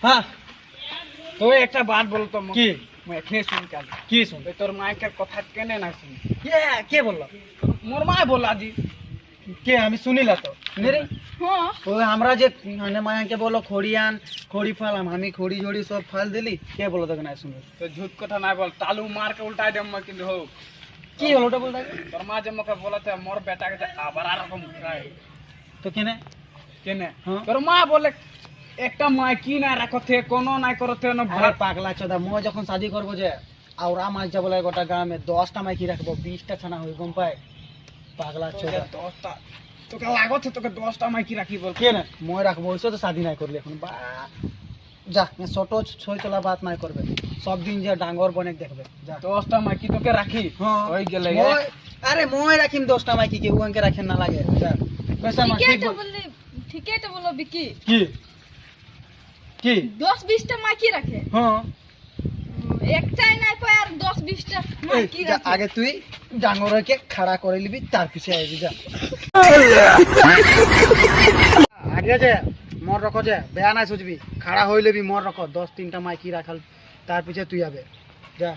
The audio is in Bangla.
হ্যাঁ তো একটা বাত বলতো কি মই এখনে শুন কাল কি শুন তোর মায়ের কথা কেনে না শুনি কে বললো মোর মায় বললা জি কে আমি শুনিলা তো মেরে হ্যাঁ ও আমরা যে মানে মায়াকে বলো খড়ি আন খড়ি ফালাম আমি খড়ি ঝড়ি সব ফাল দিলি কে বলো তোকে না শুনে তো ঝুট কথা না বল তালু মার के उल्टा दे मैं কিন্তু हो কি হলো ওটা বলতে তোর মা যে আমাকে বলতে মোর বেটাকে যে আবার আর রকম খায় তো কেনে কেনে হ্যাঁ। তোর মা বলে একটা মা কি না রাখতে কোনো না করতে না আরে পাগলা চোদা মই যখন শাদি করবো যে আওরা মাছ যা বলে গোটা গ্রামে 10টা মাইকি রাখবো 20টা ছানা হই গম পায় পাগলা চোদা 10টা তোকে লাগছে তোকে 10টা মা কি রাখি বল কে না মই রাখবো ওইসব তো শাদি নাই করলি এখন বা যা ছোট ছয় চলা বাত নাই করবে সব দিন যে ডাঙ্গর বনেক দেখবে যা 10টা মা কি তোকে রাখি হ্যাঁ হই গেলে আরে মই রাখিম 10টা মাইকি কেউ আঙ্কে রাখেন না লাগে যা পয়সা মা ঠিকই ঠিক তো বল বললি ঠিকই তো বলো বিকি কি কি 10-20টা মাইকি রাখে হ্যাঁ একটাই নাই পায় আর 10-20টা এই, মাইকি যা, রাখে আগে তুই ডাঙ্গরকে খাড়া করে নিবি তার পিছে আইবি যা আগে যে মর রক যে বেয়া নাই সুঝবি খাড়া হইলে বি মর রক 10-3টা মাইকি রাখাল তার পিছে তুই আবে যা